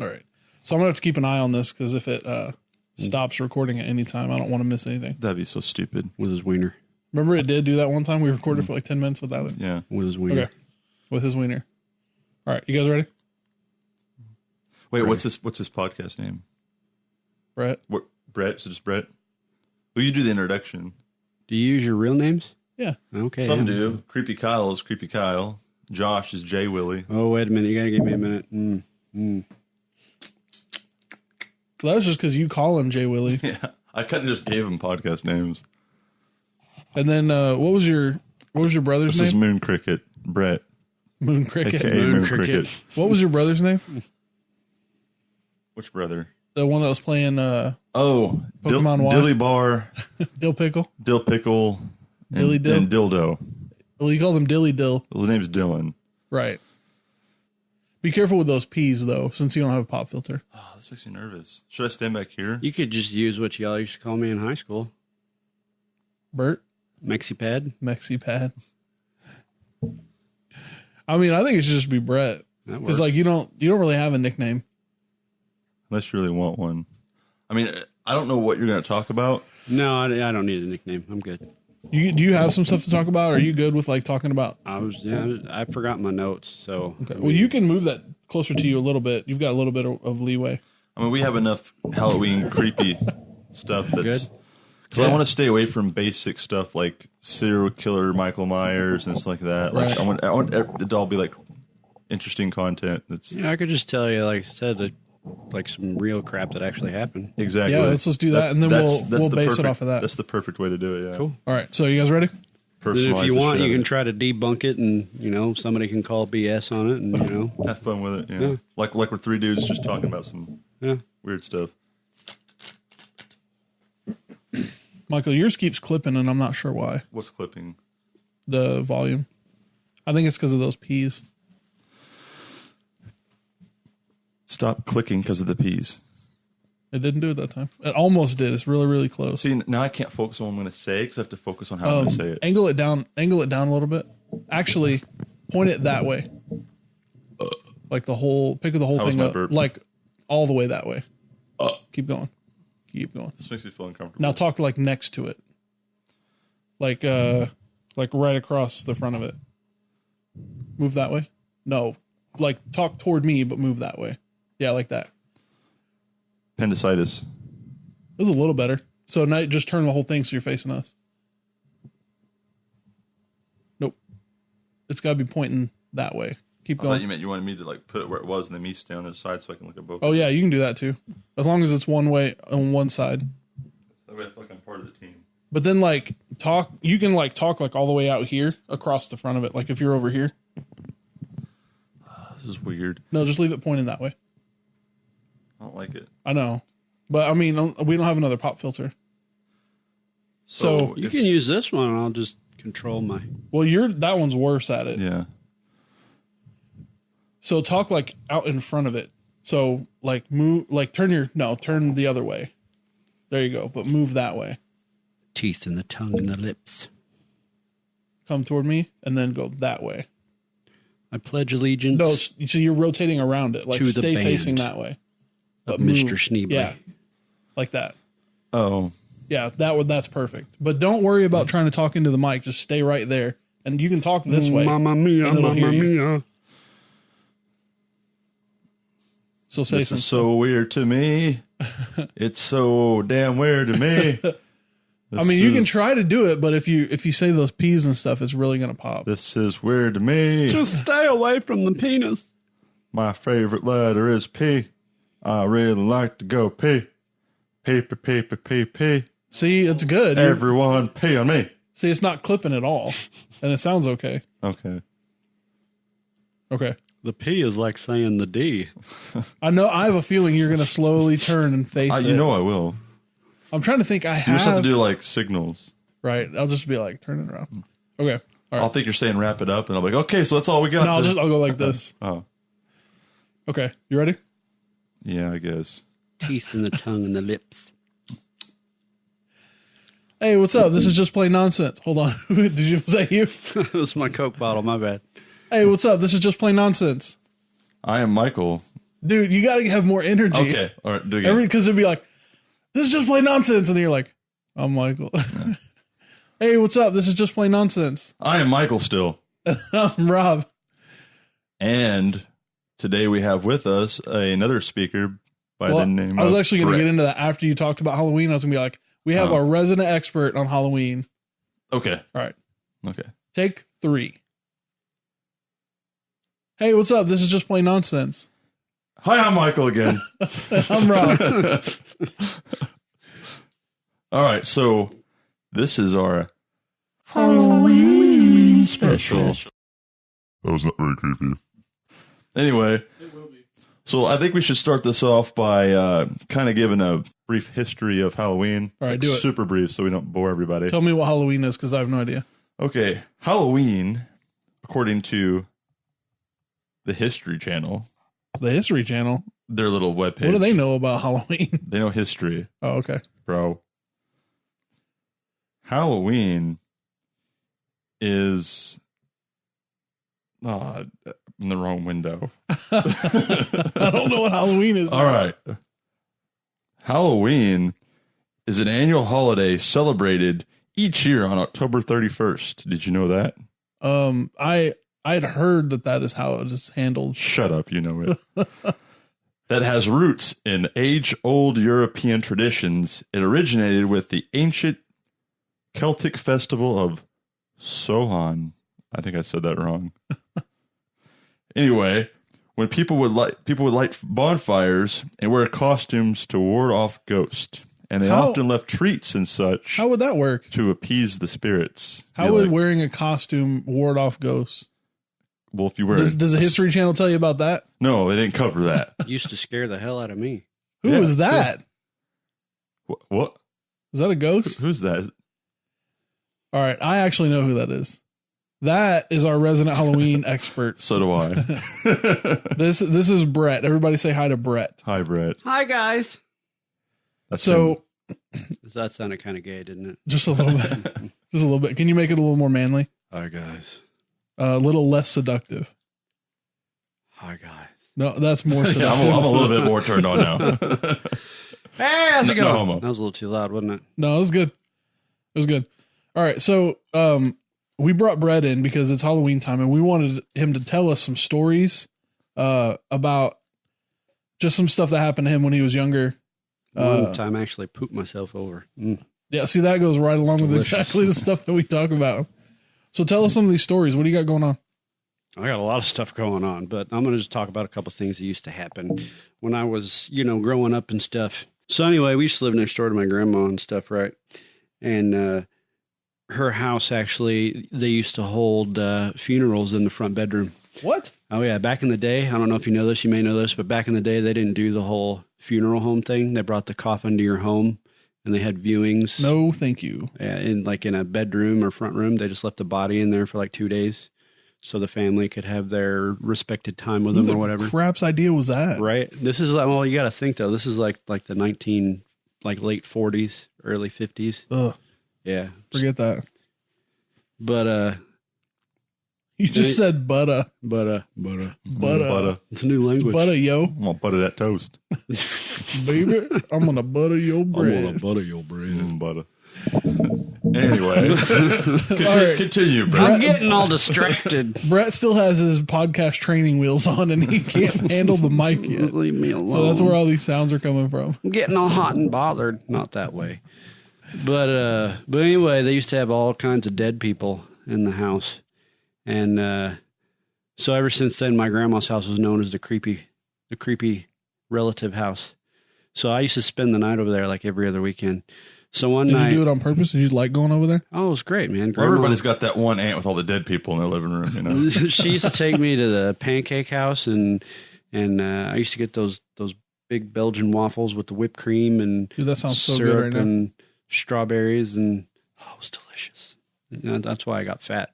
All right. So I'm going to have to keep an eye on this because if it stops recording at any time, I don't want to miss anything. That'd be so stupid. With his wiener. Remember it did do that one time? We recorded for like 10 minutes without it. Yeah. With his wiener. Okay. With his wiener. All right. You guys ready? Wait, Ready. what's his podcast name? Brett? What, Brett? So just Brett? Well, you do the introduction. Do you use your real names? Yeah. Okay. Some yeah. do. Creepy Kyle is Creepy Kyle. Josh is Jay Willie. Oh, wait a minute. You got to give me a minute. Well, that was just because you call him Jay Willie. Yeah. I kind of just gave him podcast names. And then what was your brother's This name? is Moon Cricket. Brett. Moon Cricket. AKA Moon Cricket. What was your brother's name? Which brother? The one that was playing Oh, Pokemon Y? Dilly Bar, Dill Pickle? Dill Pickle, Dilly Dill? and Dildo. Well, you called him Dilly Dill. His name's Dylan. Right. Be careful with those P's, though, since you don't have a pop filter. Oh, this makes me nervous. Should I stand back here? You could just use what y'all used to call me in high school. Bert? Mexipad. Mexipad. I mean, I think it should just be Brett. That Because, works. like, you don't really have a nickname. Unless you really want one. I mean, I don't know what you're going to talk about. No, I don't need a nickname. I'm good. Do you have some stuff to talk about? Or are you good with, like, talking about... I forgot my notes, so. Okay. Well, you can move that closer to you a little bit. You've got a little bit of leeway. I mean, we have enough Halloween creepy stuff that's... Good. Because I want to stay away from basic stuff like serial killer Michael Myers and stuff like that. Like Right. I want it to all be like interesting content. That's Yeah, I could just tell you, like I said, like some real crap that actually happened. exactly. Yeah, let's just do that, and then we'll the base it perfect- off of that. That's the perfect way to do it. Yeah. Cool. All right. So you guys ready? Then Personalize if you the want, shit you out can of try to debunk it, and somebody can call BS on it, and it. Have fun with it. Yeah. Yeah. Like we're three dudes just talking about some yeah. weird stuff. Michael, yours keeps clipping, and I'm not sure why. What's clipping? The volume. I think it's because of those P's. Stop clicking because of the P's. It didn't do it that time. It almost did. It's really, really close. See, now I can't focus on what I'm going to say because I have to focus on how I'm going to say it. Angle it down a little bit. Actually, point it that way. Like pick the whole How was thing my up. burp? Like all the way that way. Keep going. Keep going. This makes me feel uncomfortable. Now talk like next to it. Like right across the front of it. Move that way. No. Like talk toward me, but move that way. Yeah, like that. Appendicitis. It was a little better. So now just turn the whole thing so you're facing us. Nope. It's got to be pointing that way. Keep I thought going. you meant you wanted me to like put it where it was and then me stay on the other side so I can look at both. Oh, yeah, you can do that too. As long as it's one way on one side. That way I feel like I'm part of the team. But then you can talk like all the way out here across the front of it. Like if you're over here. This is weird. No, just leave it pointing that way. I don't like it. I know. But I mean, we don't have another pop filter. So You can use this one, and I'll just control my. well, that one's worse at it. Yeah. So talk like out in front of it. So like turn the other way. There you go. But move that way. Teeth and the tongue and the lips. Come toward me and then go that way. I pledge allegiance. No, so you're rotating around it. Like To the stay band facing that way. of move. Mr. Schneebly. Yeah. Like that. Oh. Yeah, that's perfect. But don't worry about trying to talk into the mic. Just stay right there. And you can talk this way. Mamma mia, and it'll hear mamma you. mia. So say This some is so weird to me. It's so damn weird to me. I mean, you can try to do it, but if you say those P's and stuff, it's really going to pop. This is weird to me. Just stay away from the penis. My favorite letter is P. I really like to go P. P, P, P, P, P, P. See, it's good. Everyone P on me. See, it's not clipping at all. And it sounds okay. Okay. Okay. The P is like saying the D. I know. I have a feeling you're going to slowly turn and face it. You know I will. I'm trying to think. I You just have have to do like signals. right. I'll just be like, turn it around. Okay. All right. I'll think you're saying wrap it up, and I'll be like, okay, so that's all we got. No, I'll go like this. Oh. Okay. You ready? Yeah, I guess. Teeth and the tongue and the lips. Hey, what's up? This is Just Plain Nonsense. Hold on. Was that you? That was my Coke bottle. My bad. Hey, what's up? This is Just Plain Nonsense. I am Michael. Dude, you got to have more energy. Okay. All right. Do it again. Because it'd be like, this is just plain nonsense. And then you're like, I'm Michael. Hey, what's up? This is just plain nonsense. I am Michael still. I'm Rob. And today we have with us another speaker by the name of I was actually going to Brett. get into that after you talked about Halloween. I was going to be like, we have our resident expert on Halloween. Okay. All right. Okay. Take 3. Hey, what's up? This is just plain nonsense. Hi, I'm Michael again. I'm Rob. All right. So this is our Halloween special. That was not very creepy. Anyway, so I think we should start this off by kind of giving a brief history of Halloween. All right, do it. Super brief so we don't bore everybody. Tell me what Halloween is, because I have no idea. Okay, Halloween, according to the History Channel, The History Channel. their little webpage. What do they know about Halloween? They know history, Oh, okay. bro. Halloween is in the wrong window. I don't know what Halloween is. All right. Halloween is an annual holiday celebrated each year on October 31st. Did you know that? I'd heard that is how it is handled. Shut up, you know it. That has roots in age-old European traditions. It originated with the ancient Celtic festival of Samhain. I think I said that wrong. Anyway, when people would light bonfires and wear costumes to ward off ghosts, and they often left treats and such How would that work? to appease the spirits. How would wearing a costume ward off ghosts? Well, if you wear Does the History Channel tell you about that? No, they didn't cover that. Used to scare the hell out of me. Who Yeah, is that? What? Is that a ghost? Who's that? All right, I actually know who that is. That is our resident Halloween expert. So do I. This is Brett. Everybody say hi to Brett. Hi, Brett. Hi, guys. That's So That sounded kind of gay, didn't it? just a little bit. Just a little bit. Can you make it a little more manly? Hi, guys. A little less seductive. Hi, guys. No, that's more him. seductive. I'm a little bit more turned on now. Hey, how's it No going? homo. That was a little too loud, wasn't it? No, it was good. It was good. All right, so we brought Brett in because it's Halloween time, and we wanted him to tell us some stories about just some stuff that happened to him when he was younger. One time I actually pooped myself over. Yeah, see, that goes right along with Delicious. exactly the stuff that we talk about. So tell us some of these stories. What do you got going on? I got a lot of stuff going on, but I'm going to just talk about a couple things that used to happen when I was, growing up and stuff. So anyway, we used to live next door to my grandma and stuff, right? And her house, actually, they used to hold funerals in the front bedroom. What? Oh, yeah. Back in the day, I don't know if you know this, you may know this, but back in the day, they didn't do the whole funeral home thing. They brought the coffin to your home and they had viewings. No, thank you. In a bedroom or front room. They just left the body in there for like 2 days so the family could have their respected time with them or whatever. Crap's idea was that? Right. This is like, well, you got to think though, this is like the late 40s, early 50s. Ugh, Yeah. forget that. But, You just said butta. Butter. Butter. It's a new It's language. butta, yo. I'm gonna butter that toast. Baby, I'm going to butter your bread. butter your bread. Butter. Anyway, right. continue, Brett. I'm getting all distracted. Brett still has his podcast training wheels on and he can't handle the mic yet. Leave me alone. So that's where all these sounds are coming from. I'm getting all hot and bothered. Not that way. But anyway, they used to have all kinds of dead people in the house. And so ever since then, my grandma's house was known as the creepy relative house. So I used to spend the night over there like every other weekend. So one Did night, you do it on purpose? Did you like going over there? oh, it was great, man. Well, everybody's got that one aunt with all the dead people in their living room, you know. She used to take me to the pancake house, and I used to get those big Belgian waffles with the whipped cream and Dude, that sounds so syrup good right now. and strawberries, and oh, it was delicious. That's why I got fat.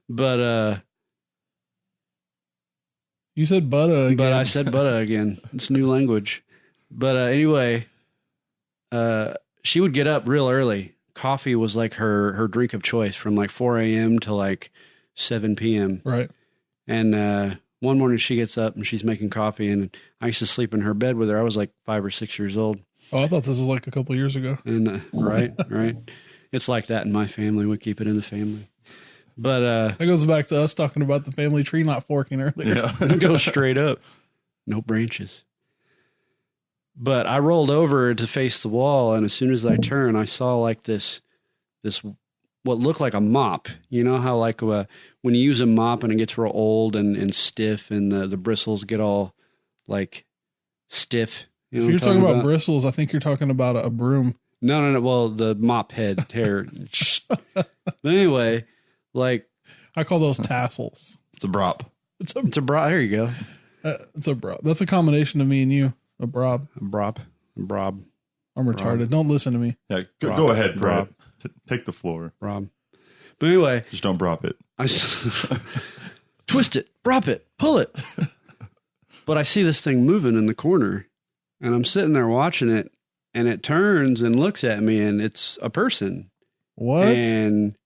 But You said butta again. but I said butter again. It's new language. But anyway, she would get up real early. Coffee was like her drink of choice from like 4 a.m. to like 7 p.m. Right. And one morning she gets up and she's making coffee, and I used to sleep in her bed with her. I was like 5 or 6 years old. Oh, I thought this was like a couple years ago. And right. It's like that in my family. We keep it in the family. But that goes back to us talking about the family tree not forking earlier. Yeah. it goes straight up. No branches. But I rolled over to face the wall, and as soon as I turned, I saw like this what looked like a mop. You know how like when you use a mop and it gets real old and stiff, and the bristles get all like stiff. You know If you're talking about bristles, I think you're talking about a broom. No. Well, the mop head hair. But anyway, like I call those tassels. It's a brop. it's a bra. Here you go. It's a brob. That's a combination of me and you. A brob. A brob. I'm retarded. Don't listen to me. Yeah, go ahead, Brad. Take the floor. Rob. But anyway, Just don't brop it. twist it, drop it, pull it. But I see this thing moving in the corner, and I'm sitting there watching it, and it turns and looks at me, and it's a person. What? And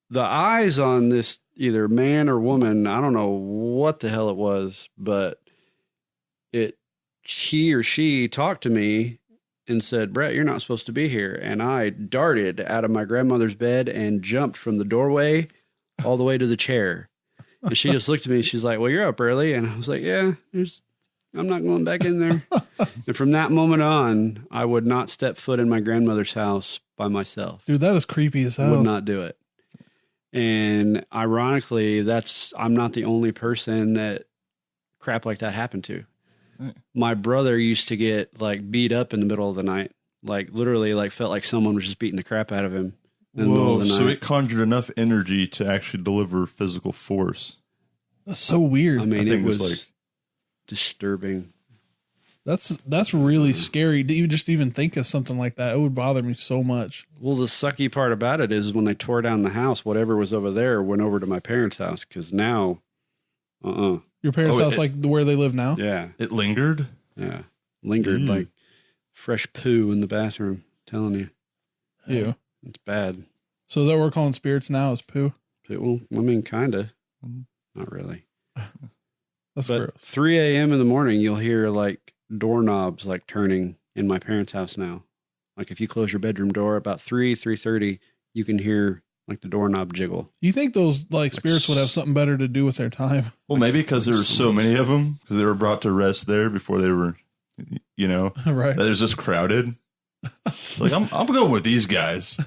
the eyes on this either man or woman, I don't know what the hell it was, but he or she talked to me and said, Brett, you're not supposed to be here. And I darted out of my grandmother's bed and jumped from the doorway all the way to the chair. And she just looked at me and she's like, well, you're up early. And I was like, yeah, I'm not going back in there. And from that moment on, I would not step foot in my grandmother's house by myself. Dude, that is creepy as hell. Would not do it. And ironically, I'm not the only person that crap like that happened to. My brother used to get like beat up in the middle of the night, like literally like felt like someone was just beating the crap out of him in the middle of the night. So it conjured enough energy to actually deliver physical force. That's so weird. I mean, it was like disturbing. That's really scary. Do you just even think of something like that? It would bother me so much. Well, the sucky part about it is when they tore down the house, whatever was over there went over to my parents' house, because now, Your parents' house, like where they live now? Yeah. It lingered? Yeah. Lingered like fresh poo in the bathroom. I'm telling you. Yeah. It's bad. So is that what we're calling spirits now, is poo? Well, I mean, kind of. Not really. That's but gross. 3 a.m. in the morning, you'll hear like doorknobs like turning in my parents' house now. Like if you close your bedroom door about 3:30, you can hear like the doorknob jiggle. You think those like spirits would have something better to do with their time? Well, maybe because there were so many of them, because they were brought to rest there before they were, Right. That it was just crowded. Like I'm going with these guys.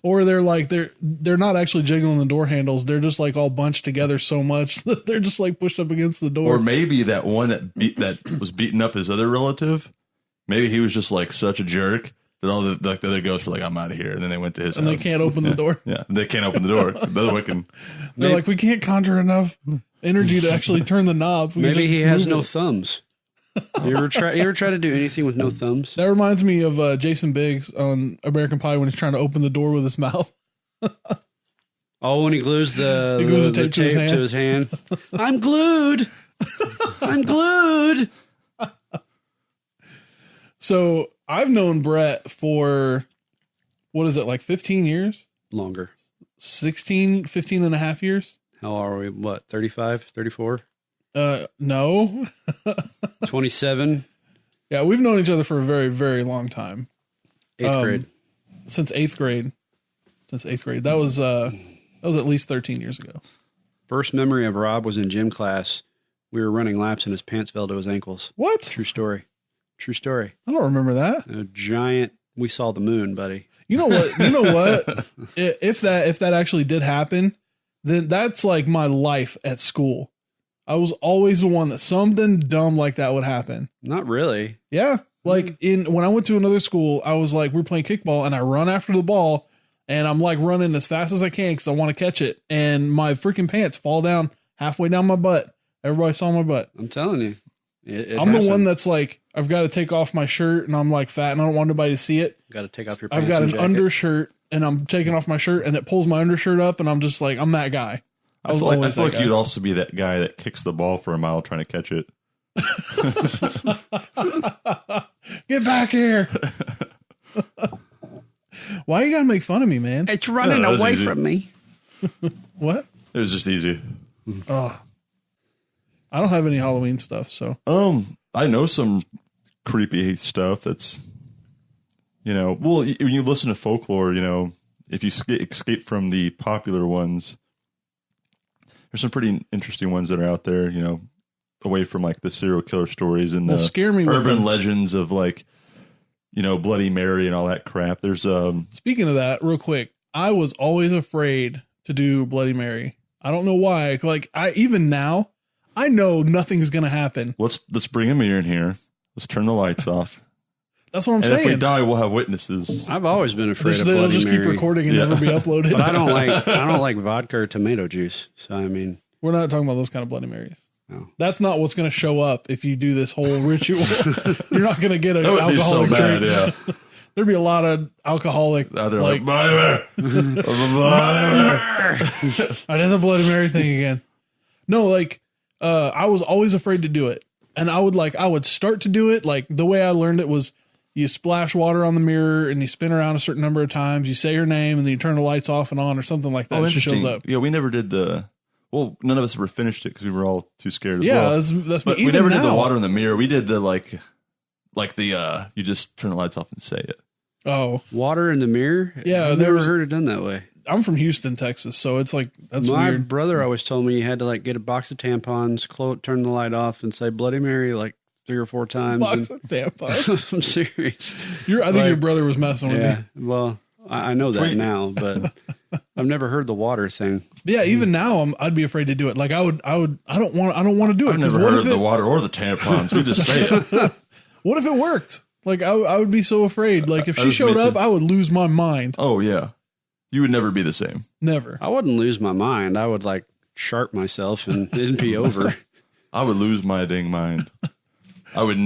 Or they're like they're not actually jiggling the door handles. They're just like all bunched together so much that they're just like pushed up against the door. Or maybe that one that was beating up his other relative. Maybe he was just like such a jerk that all the other ghosts were like, I'm out of here, and then they went to his and house. they can't open the door. Yeah, they can't open the door. The other one can. They're like, we can't conjure enough energy to actually turn the knob. Maybe he has no thumbs. You ever try to do anything with no thumbs? That reminds me of Jason Biggs on American Pie when he's trying to open the door with his mouth. Oh, when he glues the tape to his hand. I'm glued. I'm glued. So I've known Brett for, what is it, like 15 years? Longer. 15 and a half years? How are we? What, 35, 34? No. 27. Yeah, we've known each other for a very, very long time. 8th grade. Since 8th grade. That was at least 13 years ago. First memory of Rob was in gym class. We were running laps and his pants fell to his ankles. What? True story. I don't remember that. A giant, we saw the moon, buddy. You know what? If that actually did happen, then that's like my life at school. I was always the one that something dumb like that would happen. Not really. Yeah. Like when I went to another school, I was like, we're playing kickball and I run after the ball and I'm like running as fast as I can because I want to catch it. And my freaking pants fall down halfway down my butt. Everybody saw my butt. I'm telling you. I'm the one that's like, I've got to take off my shirt and I'm like fat and I don't want nobody to see it. Got to take off your pants. I've got an jacket. undershirt and I'm taking off my shirt and it pulls my undershirt up and I'm just like, I'm that guy. I feel like you'd also be that guy that kicks the ball for a mile trying to catch it. Get back here. Why you gotta make fun of me, man? It's running away from me. What? It was just easy. Oh. I don't have any Halloween stuff, so. I know some creepy stuff that's, well, when you listen to folklore, if you escape from the popular ones, there's some pretty interesting ones that are out there, away from like the serial killer stories and the scare me urban legends of like, Bloody Mary and all that crap. There's Speaking of that, real quick, I was always afraid to do Bloody Mary. I don't know why. Like even now, I know nothing's gonna happen. let's bring a mirror in here. Let's turn the lights off. That's what I'm And saying. if we die, we'll have witnesses. I've always been afraid of They'll Bloody just Mary. keep recording and never be uploaded. But I don't like vodka or tomato juice. So I mean, We're not talking about those kind of Bloody Marys. No. That's not what's going to show up if you do this whole ritual. You're not going to get an That would be so alcoholic bad, drink. yeah. There'd be a lot of alcoholic. They're like, Bloody Mary. Bloody Mary. I did the Bloody Mary thing again. No, like I was always afraid to do it, and I would start to do it. Like the way I learned it was, you splash water on the mirror and you spin around a certain number of times. You say your name and then you turn the lights off and on or something like that. Oh, It just shows interesting. up. Yeah, we never did none of us ever finished it because we were all too scared as well. That's But we even never did the now. water in the mirror. We did the you just turn the lights off and say it. Oh, water in the mirror. Yeah, I've there never was- heard it done that way. I'm from Houston, Texas, so it's like that's My weird. brother always told me you had to like get a box of tampons, turn the light off, and say Bloody Mary like 3 or 4 times. Box of tampons. I'm serious. I think your brother was messing with Yeah. me. Well, I know that Free- now, but I've never heard the water thing. But yeah, even now I'd be afraid to do it. Like I don't want to do it. I've 'cause never what heard if of the it- water or the tampons. We just say it. What if it worked? Like I would be so afraid. Like if I she was showed up, mentioned- I would lose my mind. Oh, yeah. You would never be the same. Never. I wouldn't lose my mind. I would like sharp myself and it'd be over. I would lose my dang mind. I would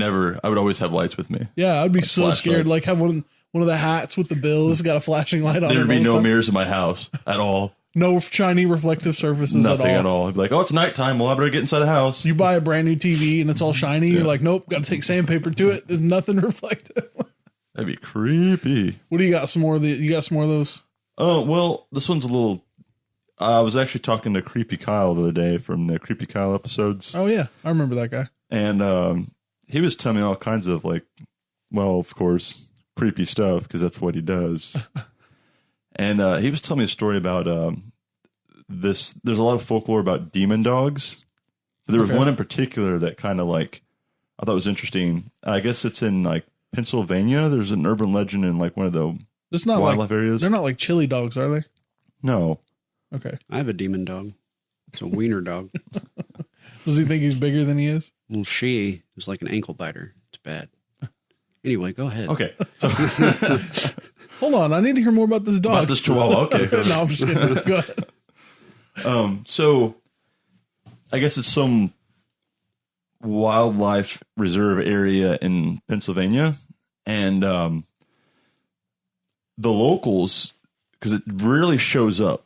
always have lights with me. Yeah, I'd be so flashlights. scared. Like have one of the hats with the bill. It's got a flashing light on it. There'd be all the no time. mirrors in my house at all. No shiny reflective surfaces Nothing at all. I'd be like, oh, it's nighttime. Well, I better get inside the house. You buy a brand new TV and it's all shiny. You're like, nope, got to take sandpaper to it. There's nothing reflective. That'd be creepy. What do you got? You got some more of those? Oh, well, this one's a little... I was actually talking to Creepy Kyle the other day from the Creepy Kyle episodes. Oh yeah, I remember that guy. And he was telling me all kinds of of course, creepy stuff because that's what he does. And he was telling me a story about this. There's a lot of folklore about demon dogs. But there was Okay. one in particular that kind of I thought was interesting. I guess it's in Pennsylvania. There's an urban legend in one of the It's not wildlife areas. they're not like chili dogs, are they? No. Okay. I have a demon dog. It's a wiener dog. Does he think he's bigger than he is? Well, she is like an ankle biter. It's bad. Anyway, go ahead. Okay. So Hold on, I need to hear more about this dog. about this chihuahua. Okay. No, I'm just kidding. Go ahead. So I guess it's some wildlife reserve area in Pennsylvania, and the locals, because it rarely shows up,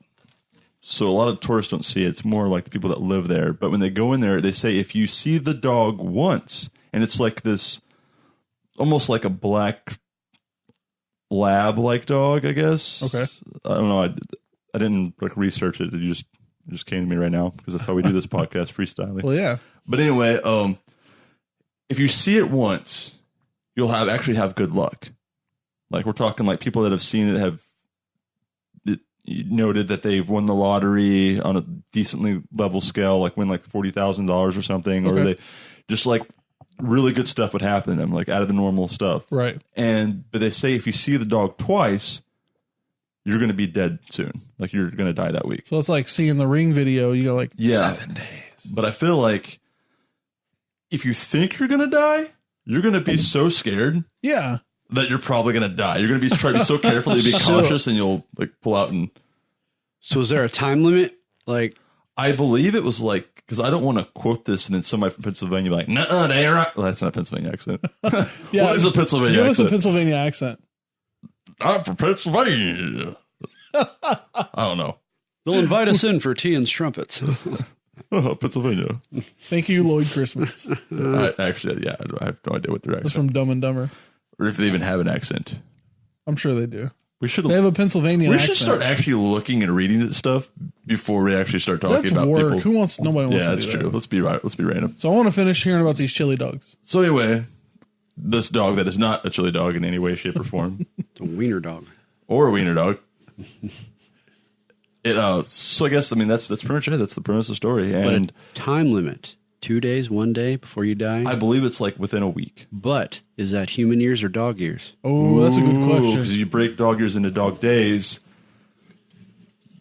so a lot of tourists don't see it. It's more like the people that live there. But when they go in there, they say if you see the dog once, and it's like this, almost like a black lab-like dog, I guess. Okay. I don't know. I didn't research it. It just came to me right now because that's how we do this podcast, freestyling. Well, yeah. But anyway, if you see it once, you'll actually have good luck. Like we're talking people that have seen it have noted that they've won the lottery on a decently level scale, win $40,000 or something, or Okay. they just really good stuff would happen to them, out of the normal stuff. Right. But they say if you see the dog twice, you're going to be dead soon. You're going to die that week. So it's like seeing the Ring video. You go 7 days. But I feel like if you think you're going to die, you're going to be so scared Yeah. that you're probably going to die. You're going to be trying to be so careful to be cautious, and you'll pull out. And So is there a time limit? I believe it was because I don't want to quote this, and then somebody from Pennsylvania be like, "Nuh-uh, they ain't right." Well, that's not a Pennsylvania accent. Yeah. What is a Pennsylvania Give us a accent? Pennsylvania accent. I'm from Pennsylvania. I don't know. They'll invite us in for tea and strumpets. Pennsylvania. Thank you, Lloyd Christmas. Actually, I have no idea what their That's accent, from Dumb and Dumber. or if they even have an accent. I'm sure they do. We should. They have a Pennsylvania We accent. should start actually looking and reading this stuff before we actually start talking That's about work. people. Nobody wants Yeah, to that's do true. that. Let's be right. Let's be random. So I want to finish hearing about these chili dogs. So anyway, this dog that is not a chili dog in any way, shape, or form, It's a wiener dog. or a wiener dog. So I guess that's pretty much it. That's the premise of the story, But and a time limit. 2 days, 1 day before you die. I believe it's like within a week. But is that human years or dog years? Oh, that's a good Because question. you break dog years into dog days,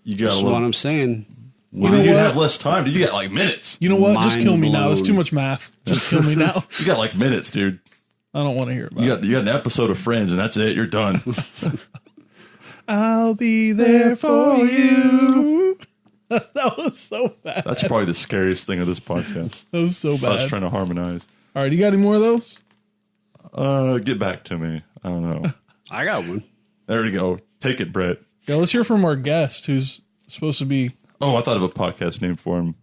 you got That's a what little. I'm saying. Well, know you what? have less time. Dude, you got like minutes. You know what? Just kill me now. It's Mind too much math. Just kill me now. You got like minutes, dude. I don't want to hear about You it. got an episode of Friends, and that's it. You're done. I'll be there for you. That was so bad. That's probably the scariest thing of this podcast. That was so Us bad. trying to harmonize. All right, you got any more of those? Get back to me. I don't know. I got one. There we go. Take it, Brett. Yeah, let's hear from our guest who's supposed to be, Oh, I thought of a podcast name for him.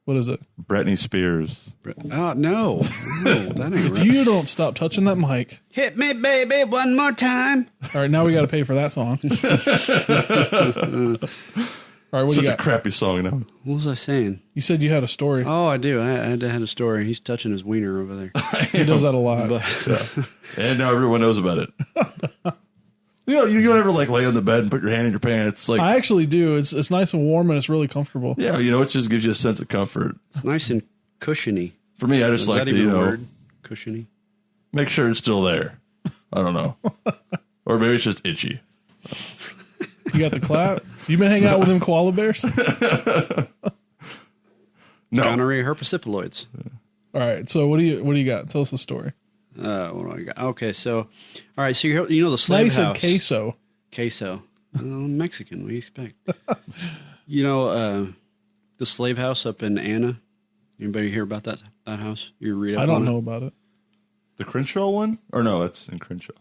what is it? Britney Spears. Oh, no. No, that ain't If right. you don't stop touching that mic. Hit me, baby, one more time. All right, now we got to pay for that song. All right, what do Such you a got? crappy song now. What was I saying? You said you had a story. Oh, I do. I had a story. He's touching his wiener over there. He does that a lot. But And now everyone knows about it. You don't ever like lay on the bed and put your hand in your pants. Like, I actually do. It's nice and warm and it's really comfortable. yeah, it just gives you a sense of comfort. it's nice and cushiony. For me, I just Is like that to, even a word? Cushiony? make sure it's still there. I don't know. Or maybe it's just itchy. You got the clap? You been hanging out with them koala bears? No. Gonorrhea herpesipaloids. All right, so what do you got? Tell us a story. What do I got? Okay, so, all right, so you know the Now slave you said house. queso. Queso. I'm Mexican. What do you expect? The slave house up in Anna. Anybody hear about that house? You read up I don't on it? know about it. The Crenshaw one? Or no, that's in Crenshaw.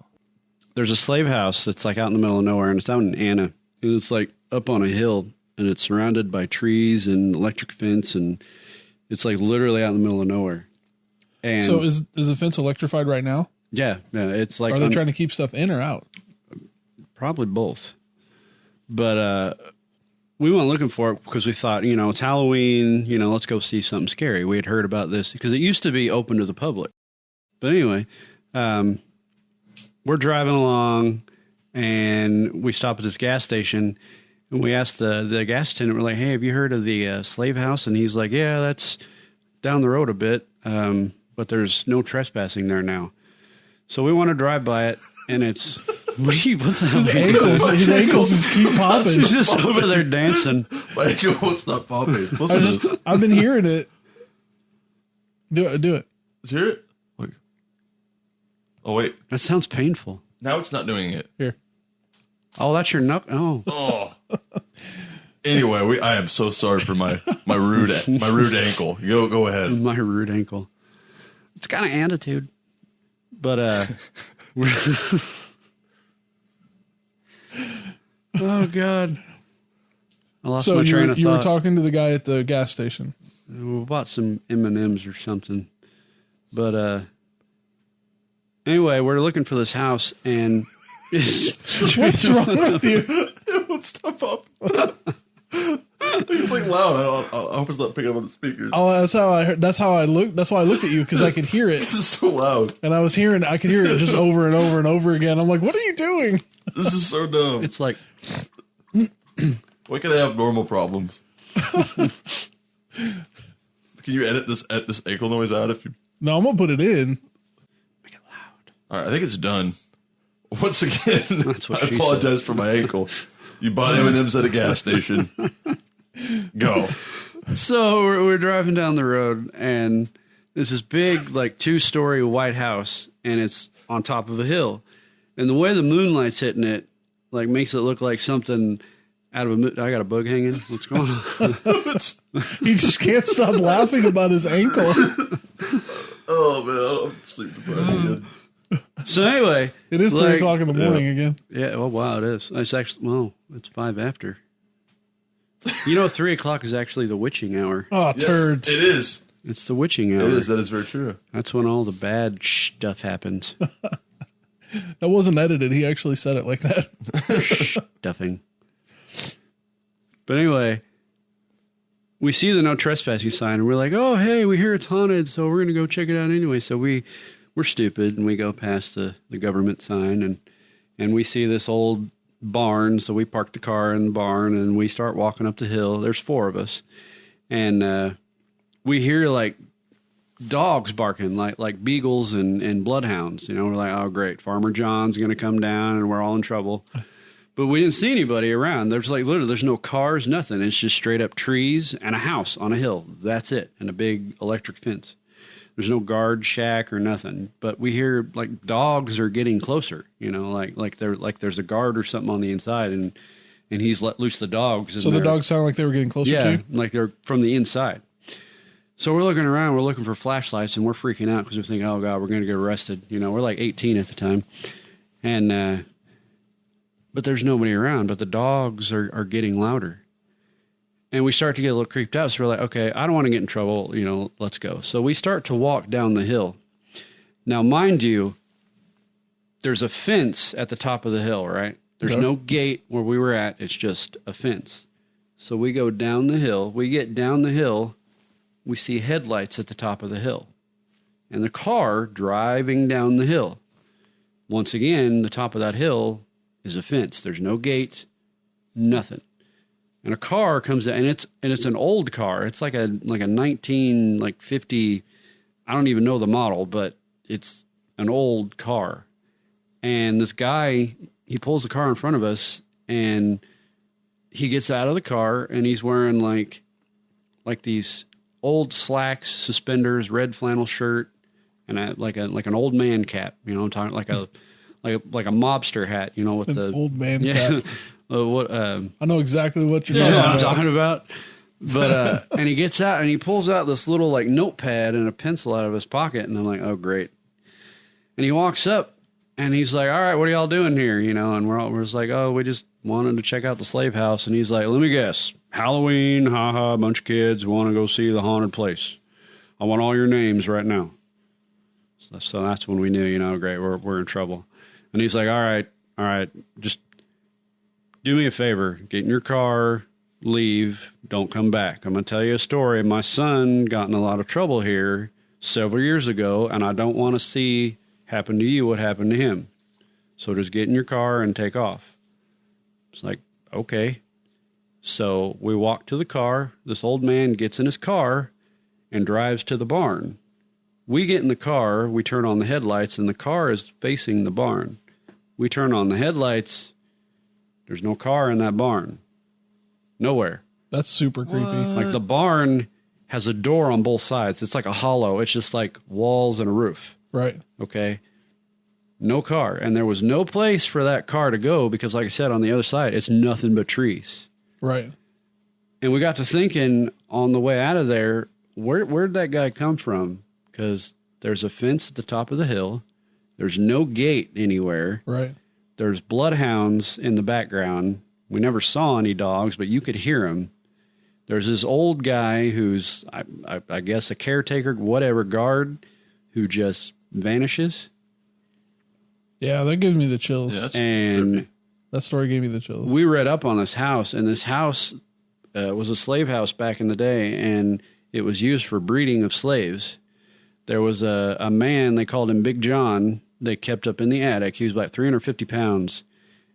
There's a slave house that's like out in the middle of nowhere, and it's out in Anna. And it's like up on a hill, and it's surrounded by trees and electric fence, and it's like literally out in the middle of nowhere. And So is the fence electrified right now? yeah, it's like Are they trying to keep stuff in or out? probably both. But we went looking for it because we thought, it's Halloween, let's go see something scary. We had heard about this because it used to be open to the public. But anyway, we're driving along and we stop at this gas station and we asked the gas attendant, we're like, hey, have you heard of the slave house? And he's like, yeah, that's down the road a bit, but there's no trespassing there now. So we want to drive by it, and it's... what the hell? His ankles just keep popping. He's just over there dancing. My ankle won't stop popping. Listen to this. I've been hearing it. Do it. Let's hear it. Look. Oh, wait. That sounds painful. Now it's not doing it. Here. Oh, that's your knuckle. Oh, Oh. Anyway, I am so sorry for my rude ankle. Go ahead. my rude ankle. It's got an attitude. But, oh, God. I lost So my train of you were thought. talking to the guy at the gas station. We bought some M&Ms or something. But, anyway, we're looking for this house, and it's... What's wrong with you? It won't stop popping. It's like loud. I hope it's not picking up on the speakers. Oh, that's how I heard. That's how I looked. That's why I looked at you because I could hear it, This is so loud. and I could hear it just over and over and over again. I'm like, what are you doing? This is so dumb. It's like... Why can't I have normal problems? Can you edit this ankle noise out if you... No, I'm gonna put it in. Make it loud. All right, I think it's done. Once again, That's what I she apologize for my ankle. You bought M&M's at a gas station. Go. So we're driving down the road, and there's this big, like, 2-story white house, and it's on top of a hill. And the way the moonlight's hitting it, like, makes it look like something out of a... I got a bug hanging. What's going on? He just can't stop laughing about his ankle. Oh, man, I'm sleep deprived again. So anyway... It is 3 o'clock in the morning again. Yeah, oh, wow, it is. It's actually... Well, it's 5 after. 3 o'clock is actually the witching hour. Oh, Yes, turds. it is. It's the witching hour. It is. That is very true. That's when all the bad stuff happens. That wasn't edited. He actually said it like that. Stuffing. But anyway, we see the no trespassing sign, and we're like, oh, hey, we hear it's haunted, so we're going to go check it out anyway. So we're stupid, and we go past the government sign, and we see this old barn, so we park the car in the barn, and we start walking up the hill. There's 4 of us, and we hear, like, dogs barking, like beagles and bloodhounds. You know, we're like, oh, great, Farmer John's going to come down, and we're all in trouble. But we didn't see anybody around. There's like literally, there's no cars, nothing. It's just straight up trees and a house on a hill. That's it. And a big electric fence. There's no guard shack or nothing. But we hear like dogs are getting closer, you know, like there's a guard or something on the inside, and he's let loose the dogs. So the dogs sound like they were getting closer to you? Like they're from the inside. So we're looking around, we're looking for flashlights, and we're freaking out because we're thinking, oh God, we're going to get arrested. You know, we're like 18 at the time. And, but there's nobody around, but the dogs are getting louder. And we start to get a little creeped out. So we're like, okay, I don't want to get in trouble. You know, let's go. So we start to walk down the hill. Now, mind you, there's a fence at the top of the hill, right? There's no gate where we were at. It's just a fence. So we go down the hill. We get down the hill. We see headlights at the top of the hill. And the car driving down the hill. Once again, the top of that hill is a fence. There's no gate, nothing. And a car comes in, and it's an old car. It's like a 1950. I don't even know the model, but it's an old car. And this guy, he pulls the car in front of us, and he gets out of the car, and he's wearing like these old slacks, suspenders, red flannel shirt, and like an old man cap. You know, I'm talking like a mobster hat, you know, with the old man cap. I know exactly what you're talking about. But and he gets out and he pulls out this little like notepad and a pencil out of his pocket, and I'm like, oh great. And he walks up and he's like, all right, what are y'all doing here? You know, and we're just like, oh, we just wanted to check out the slave house. And he's like, let me guess, Halloween, haha, a bunch of kids want to go see the haunted place. I want all your names right now. So that's when we knew, you know, great, we're in trouble. And he's like, all right, just do me a favor. Get in your car, leave, don't come back. I'm going to tell you a story. My son got in a lot of trouble here several years ago, and I don't want to see happen to you what happened to him. So just get in your car and take off. It's like, okay. So we walk to the car. This old man gets in his car and drives to the barn. We get in the car, we turn on the headlights, and the car is facing the barn. We turn on the headlights. There's no car in that barn. Nowhere. That's super creepy. Like the barn has a door on both sides. It's like a hollow. It's just like walls and a roof. Right. Okay. No car. And there was no place for that car to go because, like I said, on the other side, it's nothing but trees. Right. And we got to thinking on the way out of there, where'd that guy come from? Because there's a fence at the top of the hill. There's no gate anywhere. Right. There's bloodhounds in the background. We never saw any dogs, but you could hear them. There's this old guy who's, I guess, a caretaker, whatever, guard, who just vanishes. Yeah, that gives me the chills. Yeah, and that story gave me the chills. We read up on this house, and this house was a slave house back in the day, and it was used for breeding of slaves. There was a man, they called him Big John, they kept up in the attic. He was about 350 pounds.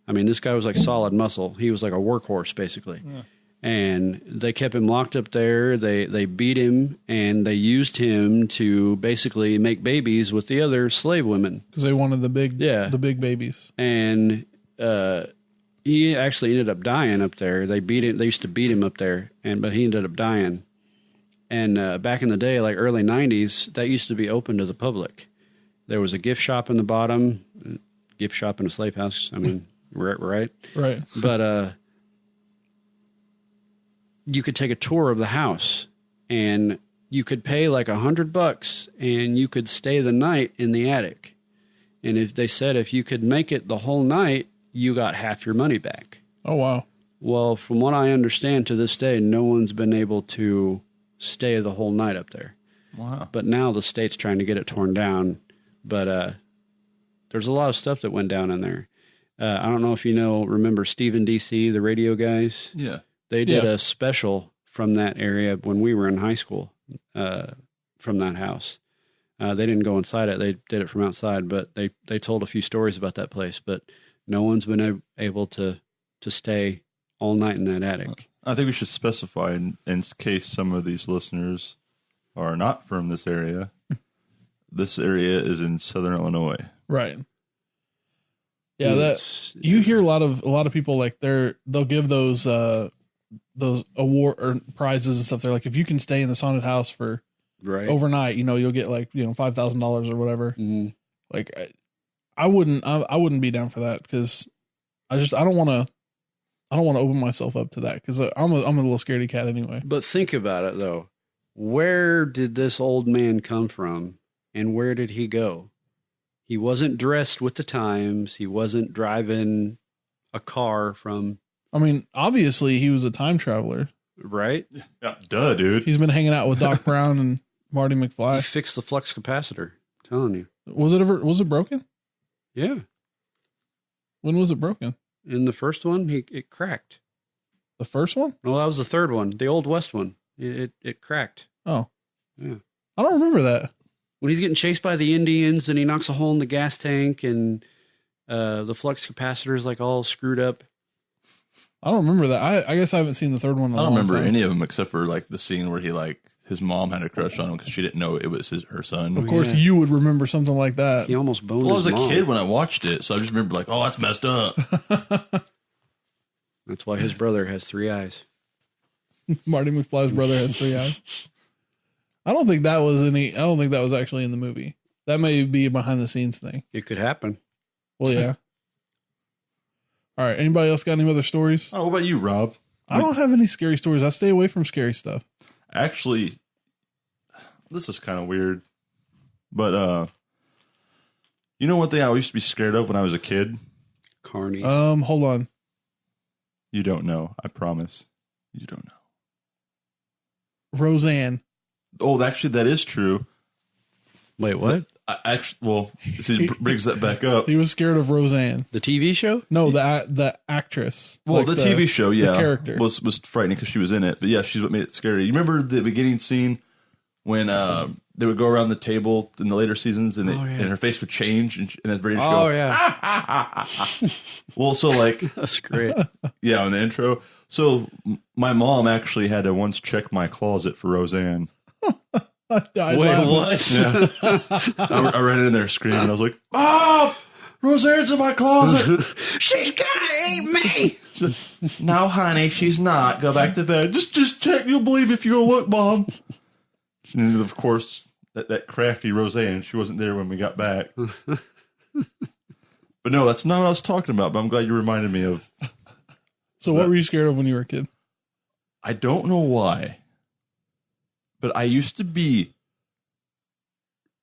I mean, this guy was like solid muscle. He was like a workhorse, basically. Yeah. And they kept him locked up there. They beat him, and they used him to basically make babies with the other slave women. Because they wanted the big babies. And he actually ended up dying up there. They beat him. They used to beat him up there, but he ended up dying. And back in the day, like early 90s, that used to be open to the public. There was a gift shop in the bottom, gift shop in a slave house. I mean, right? Right. But you could take a tour of the house, and you could pay like $100, and you could stay the night in the attic. And if they said if you could make it the whole night, you got half your money back. Oh, wow. Well, from what I understand, to this day, no one's been able to stay the whole night up there. Wow. But now the state's trying to get it torn down. But there's a lot of stuff that went down in there. I don't know if remember Stephen DC, the radio guys. Yeah. They did a special from that area when we were in high school, from that house. They didn't go inside it. They did it from outside, but they told a few stories about that place, but no one's been able to stay all night in that attic. I think we should specify in case some of these listeners are not from this area. This area is in Southern Illinois. Right. Yeah, you hear a lot of people like they'll give those award or prizes and stuff. They're like, if you can stay in this haunted house for overnight, you'll get like $5,000 or whatever. Mm-hmm. Like, I wouldn't be down for that because I don't want to open myself up to that because I'm a little scaredy cat anyway. But think about it though, where did this old man come from, and where did he go? He wasn't dressed with the times. He wasn't driving a car from. I mean, obviously he was a time traveler, right? Yeah, duh, dude. He's been hanging out with Doc Brown and Marty McFly. He fixed the flux capacitor. I'm telling you. Was it broken? Yeah. When was it broken? In the first one, it cracked. The first one? No, that was the third one. The Old West one. It cracked. Oh. Yeah. I don't remember that. When he's getting chased by the Indians and he knocks a hole in the gas tank and the flux capacitor is like all screwed up. I don't remember that. I guess I haven't seen the third one. I don't remember any of them except for like the scene where his mom had a crush on him because she didn't know it was her son. Of course, you would remember something like that. He almost boned I was his a mom. kid when I watched it, so I just remember like, oh, that's messed up. That's why his brother has 3 eyes. Marty McFly's brother has 3 eyes. I don't think that was actually in the movie. That may be a behind the scenes thing. It could happen. Well, yeah. All right. Anybody else got any other stories? Oh, what about you, Rob? I don't have any scary stories. I stay away from scary stuff. Actually, this is kind of weird, but you know one thing I used to be scared of when I was a kid? Carnies. Hold on. You don't know. I promise. You don't know. Roseanne. Oh, actually, that is true. Wait, what? This brings that back up. He was scared of Roseanne. The TV show? No, the actress. Well, like the TV show, yeah, the character was frightening because she was in it. But yeah, she's what made it scary. You remember the beginning scene when they would go around the table in the later seasons, and and her face would change, and then Brady would go, yeah. Well, so like That's great. Yeah, in the intro. So my mom actually had to once check my closet for Roseanne. Wait, what? Yeah. I ran in there screaming. I was like, "Mom, Roseanne's in my closet. She's gonna eat me." No, honey, she's not. Go back to bed. Just check. You'll believe if you'll look, Mom. And of course, that crafty Roseanne, she wasn't there when we got back. But no, that's not what I was talking about. But I'm glad you reminded me of. So what were you scared of when you were a kid? I don't know why, but I used to be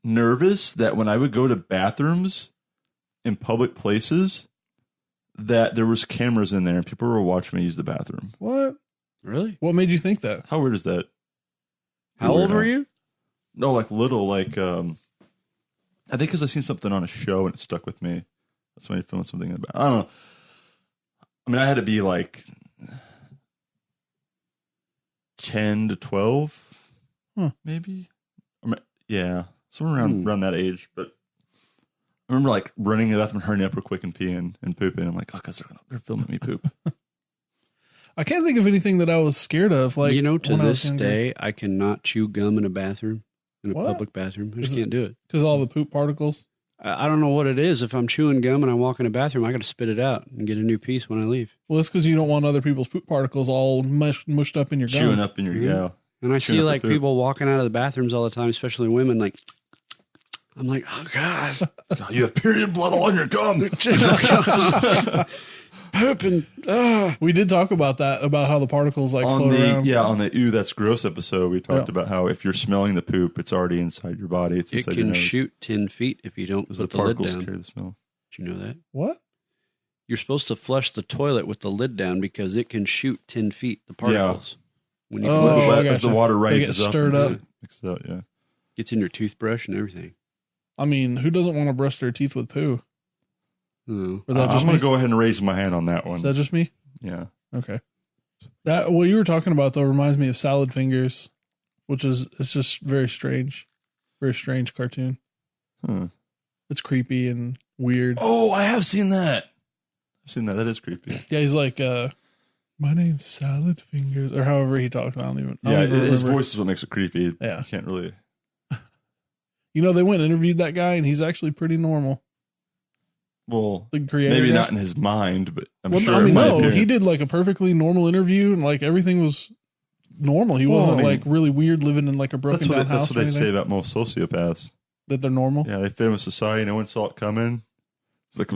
nervous that when I would go to bathrooms in public places, that there was cameras in there and people were watching me use the bathroom. What? Really? What made you think that? How weird is that? How old were you? No, like little, like I think because I seen something on a show and it stuck with me. That's when I filmed something in the back. I don't know. I mean, I had to be like 10 to 12, maybe. Yeah, somewhere around that age. But I remember like running to the bathroom, hurrying up real quick and peeing and pooping. I'm like, oh, because they're filming me poop. I can't think of anything that I was scared of. Like, to this day, I cannot chew gum in a bathroom, in a What? public bathroom. I just can't do it. Because all the poop particles. I don't know what it is. If I'm chewing gum and I walk in a bathroom, I got to spit it out and get a new piece when I leave. Well, it's because you don't want other people's poop particles all mushed up in your gum. Chewing up in your Yeah. And I see like people walking out of the bathrooms all the time, especially women. Like, I'm like, oh God, you have period blood all on your gum. Pooping. We did talk about that, about how the particles like on float around. on the Ew, That's Gross episode, we talked about how if you're smelling the poop, it's already inside your body. It's It inside your can nose. shoot 10 feet if you don't Because put the the lid particles down. carry the smell. Did you know that? What? You're supposed to flush the toilet with the lid down because it can shoot 10 feet, the particles. When you Oh, flush, I As gotcha. the water They get rises up. stirred and up. mixes out, yeah. gets in your toothbrush and everything. I mean, who doesn't want to brush their teeth with poo? Oh. Or that just I'm going me? to go ahead and raise my hand on that one. Is that just me? Yeah. Okay. That what you were talking about though reminds me of Salad Fingers, which is it's just very strange cartoon. Huh. It's creepy and weird. Oh, I have seen that. I've seen that. That is creepy. Yeah, he's like, my name's Salad Fingers, or however he talks. I don't even Yeah, his remember. voice is what makes it creepy. Yeah. You can't really. You know, they went and interviewed that guy, and he's actually pretty normal. Well, The creator, maybe guy. not in his mind, but I'm Well, sure. I mean, in my no, he appearance. did like a perfectly normal interview, and like everything was normal. He Well, wasn't I mean, like really weird living in like a broken down house. That's what or they anything. say about most sociopaths. That they're normal. Yeah, they fit in society. No one saw it coming. It's like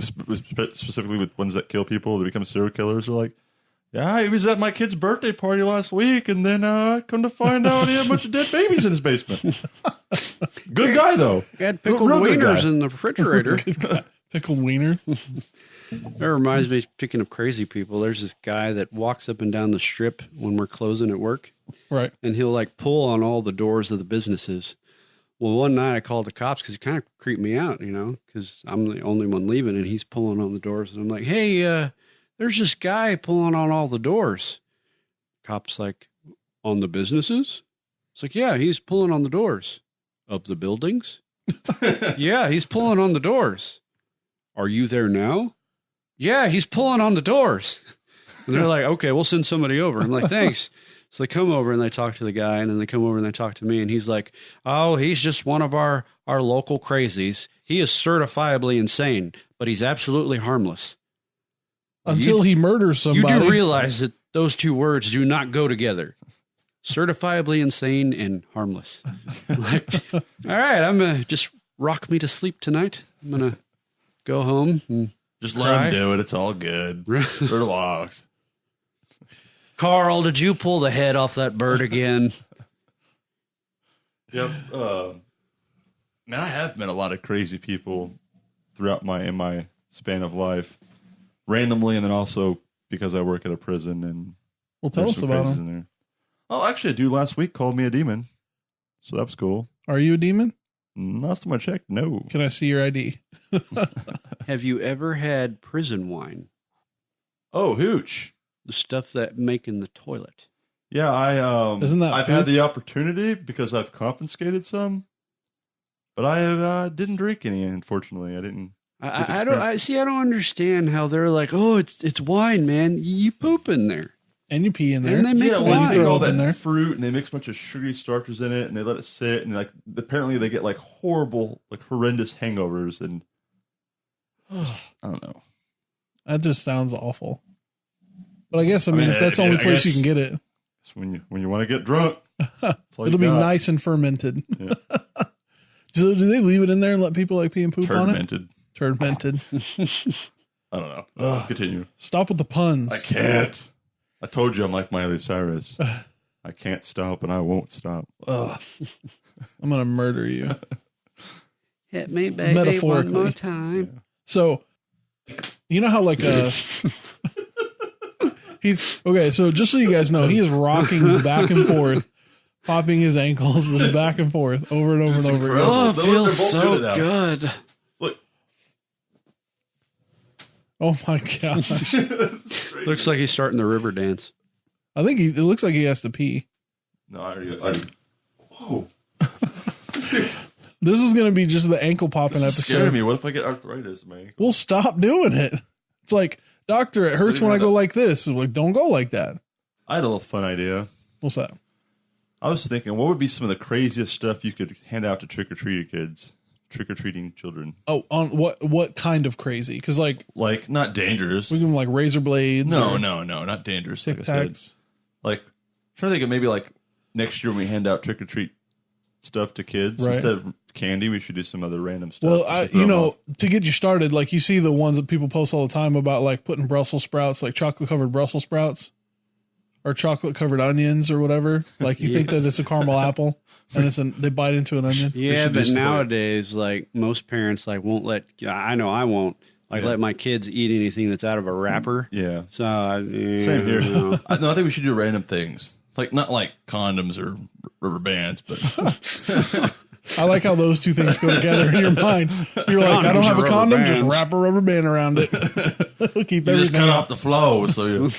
specifically with ones that kill people, they become serial killers. They're like, yeah, he was at my kid's birthday party last week, and then come to find out he had a bunch of dead babies in his basement. Good guy though. He had pickled Real good wieners guy. in the refrigerator. Pickled wiener. That reminds me, speaking of crazy people, there's this guy that walks up and down the strip when we're closing at work, Right. and he'll like pull on all the doors of the businesses. Well, one night I called the cops because he kind of creeped me out, you know, because I'm the only one leaving, and he's pulling on the doors. And I'm like, hey, there's this guy pulling on all the doors. Cop's like, on the businesses? It's like, yeah, he's pulling on the doors. Of the buildings? Yeah, he's pulling on the doors. Are you there now? Yeah, he's pulling on the doors. And they're like, okay, we'll send somebody over. I'm like, thanks. So they come over and they talk to the guy, and then they come over and they talk to me, and he's like, oh, he's just one of our local crazies. He is certifiably insane, but he's absolutely harmless. Until he murders somebody. You do realize that those two words do not go together. Certifiably insane and harmless. Like, all right, I'm going to just rock me to sleep tonight. I'm going to go home and Just let him do it. It's all good. Relax. Carl, did you pull the head off that bird again? Yep. Man, I have met a lot of crazy people throughout my span of life, randomly, and then also because I work at a prison and Well, tell there's us some about crazies him. in there. Oh, actually, a dude last week called me a demon, so that was cool. Are you a demon? Last time I checked, no. Can I see your ID? Have you ever had prison wine? Oh, hooch. The stuff that make in the toilet. Yeah, Isn't that I've food? had the opportunity because I've confiscated some, but I didn't drink any. Unfortunately, I didn't. I don't understand how they're like, oh, it's wine, man. You poop in there. And you pee in there. And they make Yeah, wine. well, you throw take all it in that there. fruit and they mix a bunch of sugary starches in it and they let it sit and like apparently they get like horrible, like horrendous hangovers and I don't know. That just sounds awful. But I guess, I mean, mean, if that's the only I place you guess- can get it, It's when you want to get drunk, that's all you it'll be got. nice and fermented. Yeah. So do they leave it in there and let people like pee and poop on it? Fermented. Fermented. I don't know. Ugh. Continue. Stop with the puns. I can't. I told you I'm like Miley Cyrus. I can't stop and I won't stop. Ugh. I'm going to murder you. Hit me, baby, Metaphorically. one more time. So, you know how like he's okay. So just so you guys know, he is rocking back and forth, popping his ankles just back and forth over and over and It's over. incredible. Oh, it They're feels both so good at that. good. Look. Oh my gosh! Looks like he's starting the river dance. I think it looks like he has to pee. No, I already. Whoa. This is going to be just the ankle popping This is episode. scaring me. What if I get arthritis, man? We'll stop doing it. It's like, doctor, it hurts you when I had go a- like this. It's like, don't go like that. I had a little fun idea. What's that? I was thinking, what would be some of the craziest stuff you could hand out to trick-or-treating kids? Trick-or-treating children. Oh, on what kind of crazy? Because like Like, not dangerous. we give them like razor blades. No, or not dangerous. Tic Like I said. Tacs. Like, I'm trying to think of maybe like next year when we hand out trick-or-treat stuff to kids. Right. Instead of candy, we should do some other random stuff. Well, just to throw you 'em know, off. to get you started, like you see the ones that people post all the time about like putting Brussels sprouts, like chocolate covered Brussels sprouts or chocolate covered onions or whatever. Like you think that it's a caramel apple and they bite into an onion. Yeah, should do but stuff like- nowadays, like most parents, like won't let. I know I won't let my kids eat anything that's out of a wrapper. Yeah. So Same here. no. I think we should do random things. Like, not like condoms or rubber bands, but I like how those two things go together in your mind. You're like, I don't have a Condoms are condom, rubber just bands. wrap a rubber band around it. It'll keep You just everything cut out. off the flow. So you,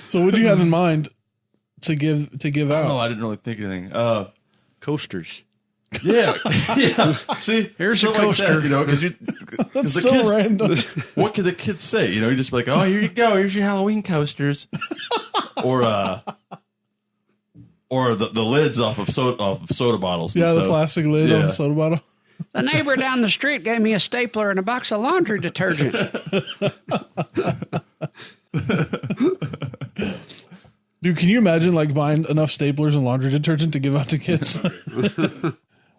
So what'd you have in mind to give out? oh, I didn't really think anything. Coasters. Yeah, yeah. See, Here's stuff a coaster. Like that, That's the so kids, random. what can the kids say? You just be like, oh, here you go. Here's your Halloween coasters, or the lids off of soda bottles. And Yeah, stuff. the plastic lid on Yeah. the soda bottle. The neighbor down the street gave me a stapler and a box of laundry detergent. Dude, can you imagine like buying enough staplers and laundry detergent to give out to kids?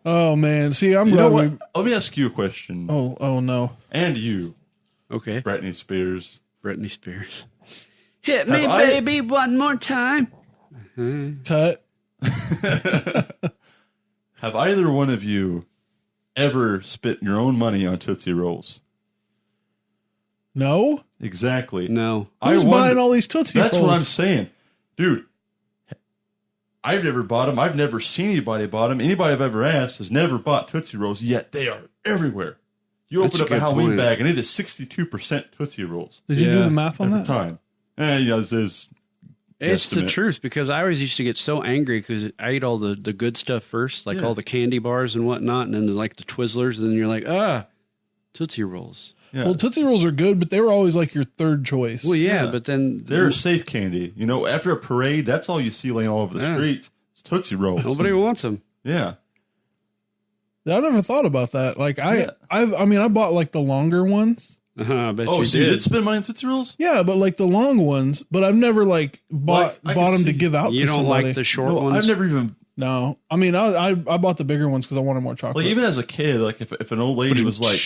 Oh man, see, I'm You know glad what? Let me ask you a question. Oh no. And you, Okay. Britney Spears. Britney Spears. Hit me, Have I- baby, one more time. Cut. Have either one of you ever spent your own money on Tootsie Rolls? No? Exactly. No. Who's wonder- buying all these Tootsie That's Rolls? what I'm saying. Dude, I've never bought them. I've never seen anybody bought them. Anybody I've ever asked has never bought Tootsie Rolls, yet they are everywhere. You That's open a up a good Halloween point. bag, and it is 62% Tootsie Rolls Did you do Yeah. the math on at the that? time. It's It's the guesstimate. truth because I always used to get so angry because I ate all the good stuff first, like Yeah. all the candy bars and whatnot, and then like the Twizzlers, and then you're like, Tootsie Rolls. Yeah. Well, Tootsie Rolls are good, but they were always like your third choice. Well, yeah, Yeah. but then They're safe candy. After a parade, that's all you see laying all over the Yeah. streets. It's Tootsie Rolls. nobody wants them. Yeah. I never thought about that. Like Yeah. I bought like the longer ones. I bet Oh, you so you did. did spend money on Tootsie Rolls? Yeah, but like the long ones, but I've never like bought Like, I bought could them to see- give out You to don't somebody. like the short No, ones? I've never even, No. I mean, I bought the bigger ones because I wanted more chocolate. like, even as a kid, like, if an old lady was like,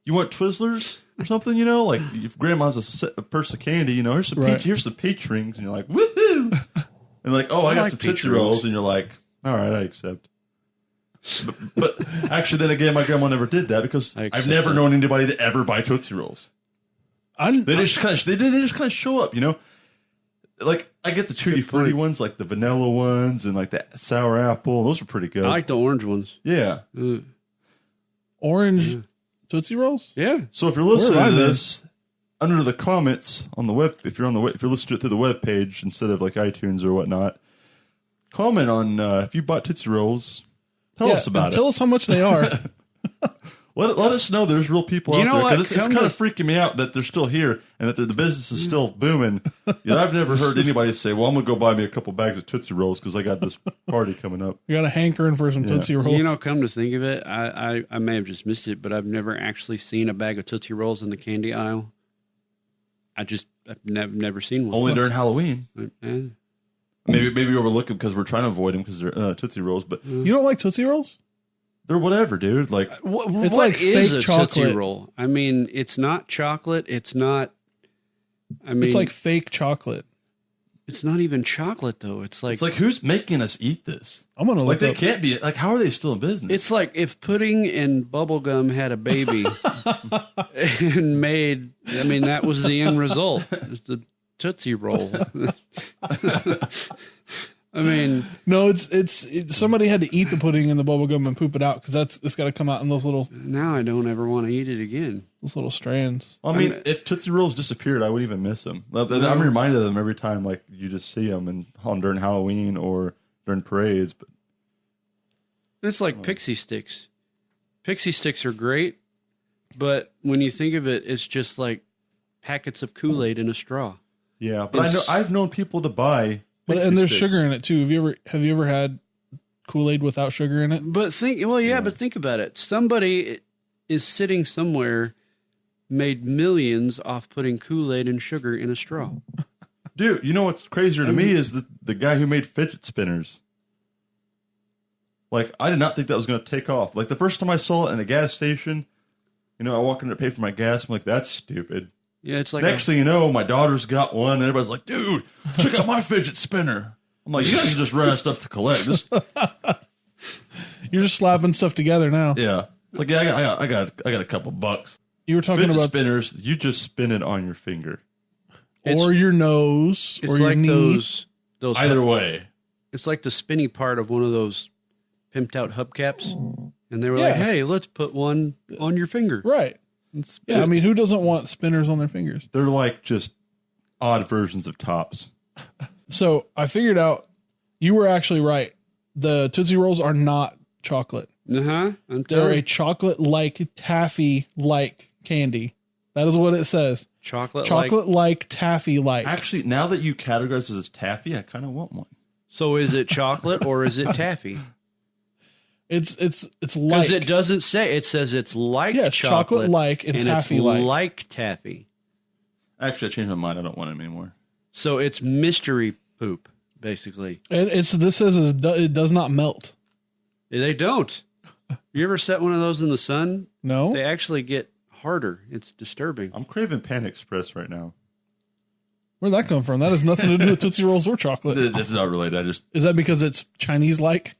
you want Twizzlers or something, like, if grandma's a purse of candy, here's some Right. here's some peach rings, and you're like, woohoo! And like, oh, I got like some peach Tootsie rolls. Rolls, and you're like, all right, I accept. But actually, then again, my grandma never did that because I I've accept never that. known anybody to ever buy Tootsie Rolls. They just kind of show up, Like I get the tutti Good frutti point. ones, like the vanilla ones, and like the sour apple. Those are pretty good. I like the orange ones. Yeah. Orange Tootsie Rolls? Yeah. So if you're listening Where to have I been? this, under the comments on the web, if you're listening to it through the web page instead of like iTunes or whatnot, comment on if you bought Tootsie Rolls. Tell us about Tell it. us how much they are. Let us know there's real people You out know there what? because it's Come kind of to- freaking me out that they're still here and that the business is still booming. I've never heard anybody say, "Well, I'm gonna go buy me a couple bags of Tootsie Rolls because I got this party coming up." You got a hankering for some Yeah. Tootsie Rolls. Come to think of it, I may have just missed it, but I've never actually seen a bag of Tootsie Rolls in the candy aisle. I've never seen one. Only during Halloween. Eh. Maybe you overlook them because we're trying to avoid them because they're Tootsie Rolls, but You don't like Tootsie Rolls? they're whatever, dude. Like It's What like is fake a Tootsie chocolate. Roll? I mean, it's not chocolate. It's not. I mean, It's like fake chocolate. it's not even chocolate though. It's like who's making us eat this? I'm gonna Like look they up. can't be. Like how are they still in business? it's like if pudding and bubblegum had a baby and made. I mean, that was the end result. It's the Tootsie Roll. I mean, No, it's somebody had to eat the pudding and the bubble gum and poop it out because it's got to come out in those little now I don't ever want to eat it again. strands. I mean, if Tootsie Rolls disappeared, I wouldn't even miss them. I'm reminded of them every time, like you just see them during Halloween or during parades. But It's like pixie sticks. Pixie sticks are great, but when you think of it, it's just like packets of Kool-Aid in a straw. yeah, but I've known people to buy. But Pixie and there's sticks. sugar in it too. Have you ever had Kool-Aid without sugar in it? But but think about it. Somebody is sitting somewhere, made millions off putting Kool-Aid and sugar in a straw. Dude, you know what's crazier to me is the guy who made fidget spinners. Like, I did not think that was going to take off. Like, the first time I saw it in a gas station, I walk in to pay for my gas. I'm like, that's stupid. Yeah, it's like Next thing you know, my daughter's got one, and everybody's like, dude, check out my fidget spinner. I'm like, you guys are just running stuff to collect. You're just slapping stuff together now. Yeah. It's like, yeah, I got a couple bucks. You were talking Fidget about spinners, you just spin it on your finger. or your nose it's or your like knee. those Either way. it's like the spinny part of one of those pimped out hubcaps. And they were like, hey, let's put one on your finger. Right. Yeah, I mean, who doesn't want spinners on their fingers? They're like just odd versions of tops. So I figured out you were actually right. The Tootsie Rolls are not chocolate. Uh-huh. They're a chocolate-like, taffy-like candy. That is what it says. Chocolate-like, taffy-like. Actually, now that you categorize it as taffy, I kind of want one. So is it chocolate or is it taffy? It's like. Because it doesn't say. It says it's like chocolate-like and taffy-like. It's like taffy. Actually, I changed my mind. I don't want it anymore. So it's mystery poop, basically. And this says it does not melt. They don't. You ever set one of those in the sun? No. They actually get harder. It's disturbing. I'm craving Panda Express right now. Where'd that come from? That has nothing to do with Tootsie Rolls or chocolate. It's not related. Is that because it's Chinese-like?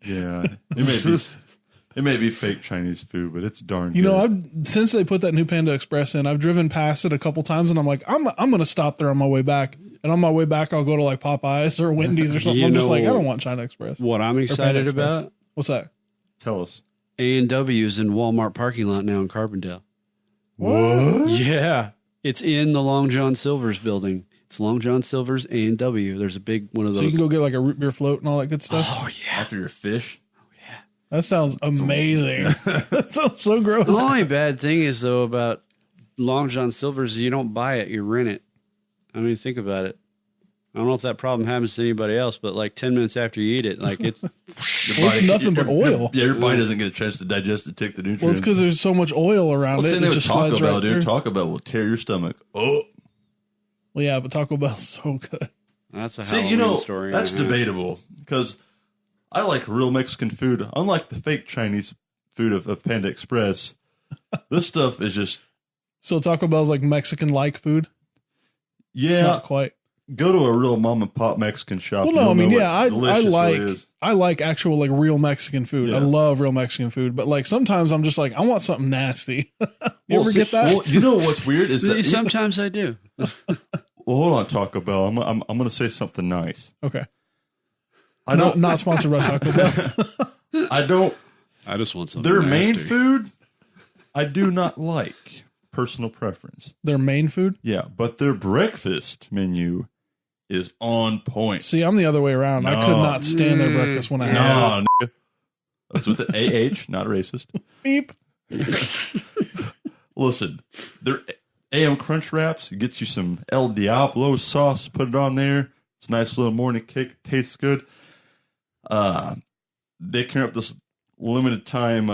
Yeah, it may be fake Chinese food, but it's darn good. You know, since they put that new Panda Express in, I've driven past it a couple times, and I'm like, I'm going to stop there on my way back. And on my way back, I'll go to like Popeyes or Wendy's or something. I'm just like, I don't want China Express. What I'm excited about? What's that? Tell us. A&W's in Walmart parking lot now in Carbondale. What? Yeah, it's in the Long John Silver's building. It's Long John Silver's A&W. There's a big one of those. So you can go get like a root beer float and all that good stuff? Oh, yeah. After your fish? Oh, yeah. That sounds amazing. That sounds so gross. The only bad thing is, though, about Long John Silver's, you don't buy it, you rent it. I mean, think about it. I don't know if that problem happens to anybody else, but like 10 minutes after you eat it, like it's... It's nothing but oil. Yeah, your body doesn't get a chance to digest and take the nutrients. Well, it's because there's so much oil around it. Same thing with Taco Bell, dude. Through. Taco Bell will tear your stomach. Oh. Well, yeah, but Taco Bell's so good. That's a Halloween story. That's debatable because I like real Mexican food. Unlike the fake Chinese food of Panda Express, this stuff is just... So Taco Bell's like Mexican-like food? Yeah. It's not quite. Go to a real mom and pop Mexican shop. Well, no, I mean, yeah, I like is. actual like real Mexican food. Yeah. I love real Mexican food, but like sometimes I'm just like, I want something nasty. You ever get that? Well, you know what's weird is that Sometimes I do. Well, hold on, Taco Bell. I'm going to say something nice. Okay. Not sponsored by Taco Bell. I just want something. Their nasty. main food, I do not like. Personal preference. Their main food? Yeah, but their breakfast menu is on point. See, I'm the other way around. I could not stand their breakfast when I had it. That's with the AH, not racist. Beep. Listen, their AM Crunch Wraps gets you some El Diablo sauce, put it on there. It's a nice little morning cake. Tastes good. They came up with this limited time,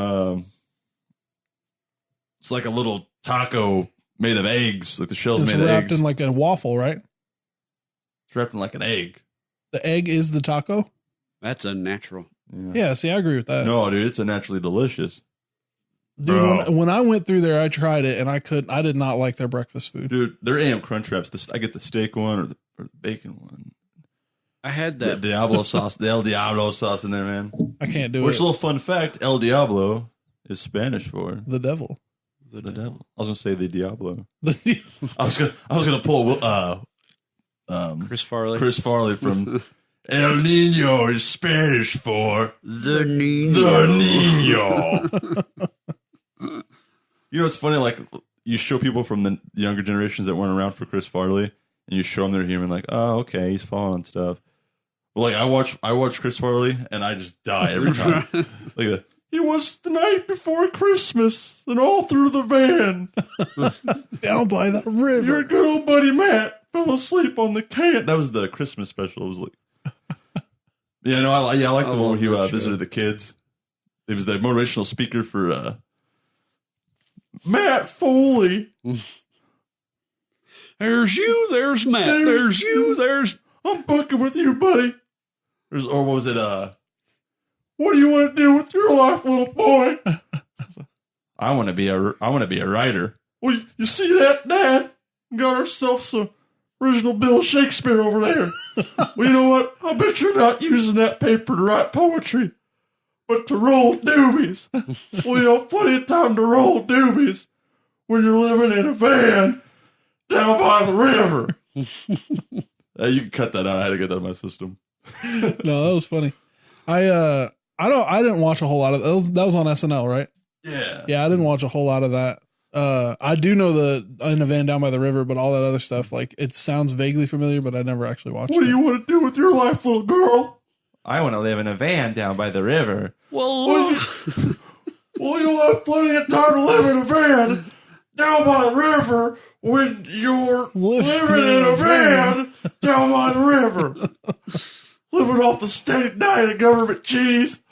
it's like a little taco made of eggs, like the shell's It's made of eggs. wrapped in like a waffle, right? It's wrapped in like an egg. The egg is the taco? That's unnatural. Yeah, see, I agree with that. No, dude, it's naturally delicious. Dude, when I went through there, I tried it, and I did not like their breakfast food. Dude, their AM Crunch Wraps, I get the steak one or the bacon one. I had The that. Diablo sauce, the El Diablo sauce in there, man. I can't do Which it. little fun fact, El Diablo is Spanish for The devil. the devil. I was gonna say the Diablo. The- I was gonna pull Chris Farley. Chris Farley from El Nino is Spanish for The Nino. the Nino. You know, it's funny, like, you show people from the younger generations that weren't around for Chris Farley, and you show them their human, like, oh, okay, he's falling on stuff. But, like, I watch Chris Farley, and I just die every time. Like, it was the night before Christmas, and all through the van, Down by the river. your good old buddy Matt fell asleep on the can. That was the Christmas special. It was like, yeah, no, I like the one where he visited the kids. He was the motivational speaker for Matt Foley. There's you, there's Matt. There's you, there's... I'm bucking with you, buddy. Or what was it? What do you want to do with your life, little boy? I want to be a writer. Well, you see that, Dad? Got ourselves some original Bill Shakespeare over there. Well, you know what? I bet you're not using that paper to write poetry, but to roll doobies. Well, you have plenty of time to roll doobies when you're living in a van down by the river. You can cut that out. I had to get that in my system. No, that was funny. I didn't watch a whole lot of that. Was on SNL, right? Yeah. Yeah, I didn't watch a whole lot of that. I do know the In a Van Down by the River, but all that other stuff, like, it sounds vaguely familiar, but I never actually watched What it. do you want to do with your life, little girl? I want to live in a van down by the river. Well, You'll have plenty of time to live in a van down by the river when you're living in a van down by the river. Living off a state diet of government cheese.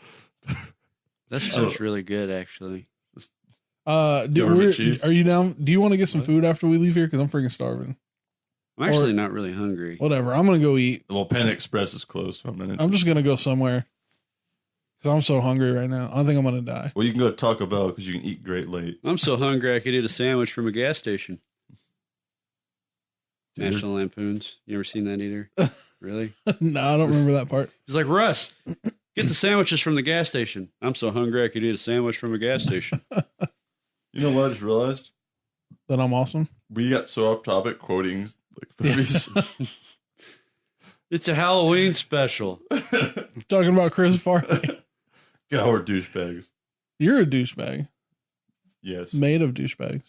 that sounds really good, actually. Are you down? Do you want to get some food after we leave here? Because I'm freaking starving. I'm actually not really hungry. Whatever. I'm going to go eat. Well, Panda Express is closed, so I'm just going to go somewhere. Because I'm so hungry right now. I think I'm going to die. Well, you can go to Taco Bell because you can eat great late. I'm so hungry I could eat a sandwich from a gas station. National Lampoons. You ever seen that either? Really? No, I don't remember that part. He's like, Russ, get the sandwiches from the gas station. I'm so hungry I could eat a sandwich from a gas station. You know what I just realized? That I'm awesome. We got so off topic quoting like movies. It's a Halloween special. Talking about Chris Farley. God, we're douchebags. You're a douchebag. Yes. Made of douchebags.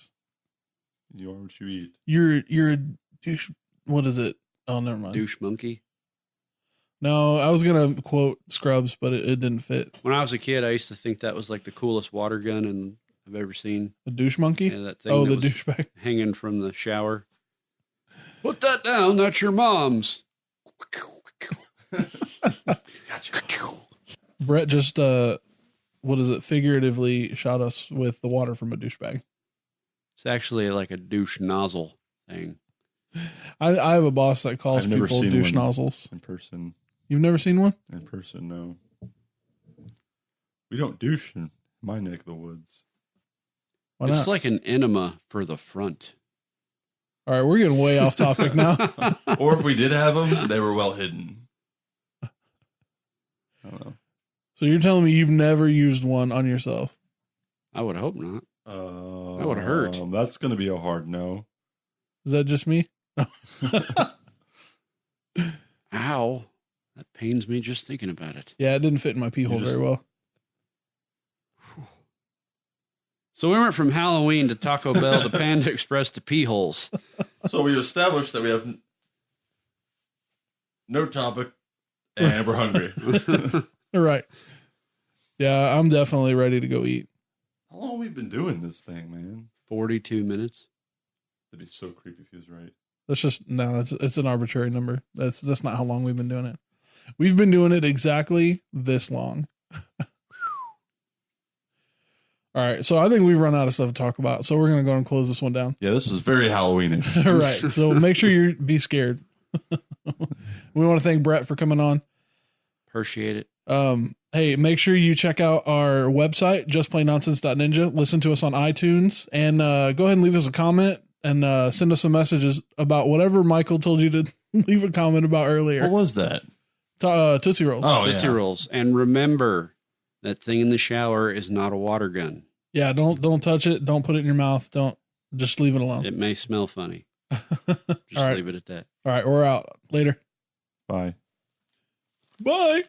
You are what you eat. You're a douche. What is it? Oh, never mind. Douche monkey. No, I was going to quote Scrubs, but it didn't fit. When I was a kid, I used to think that was like the coolest water gun I've ever seen. A douche monkey? Yeah, that thing. Oh, that the was douchebag. hanging from the shower. Put that down. That's your mom's. Gotcha. Brett just, what is it? Figuratively shot us with the water from a douchebag. It's actually like a douche nozzle thing. I have a boss that calls I've never people seen douche one nozzles. in person. You've never seen one? In person, no. We don't douche in my neck of the woods. Why It's not? like an enema for the front. All right, we're getting way off topic now. Or if we did have them, they were well hidden. I don't know. So you're telling me you've never used one on yourself? I would hope not. That would hurt. That's going to be a hard no. Is that just me? Ow. That pains me just thinking about it. Yeah, it didn't fit in my pee hole very well. So we went from Halloween to Taco Bell to Panda Express to pee holes. So we established that we have no topic and we're hungry. All right. Yeah, I'm definitely ready to go eat. How long have we been doing this thing, man? 42 minutes. That'd be so creepy if he was right. That's just no. It's an arbitrary number. That's not how long we've been doing it. We've been doing it exactly this long. All right, so I think we've run out of stuff to talk about. So we're gonna go and close this one down. Yeah, this was very Halloweenish. All right, so make sure you be scared. We want to thank Brett for coming on. Appreciate it. Hey, make sure you check out our website, justplaynonsense.ninja. Listen to us on iTunes, and go ahead and leave us a comment and send us some messages about whatever Michael told you to leave a comment about earlier. What was that? Tootsie Rolls. Oh, Tootsie yeah. Rolls. And remember, that thing in the shower is not a water gun. Yeah, don't touch it. Don't put it in your mouth. Don't, just leave it alone. It may smell funny. Just All right. leave it at that. All right, we're out. Later. Bye. Bye.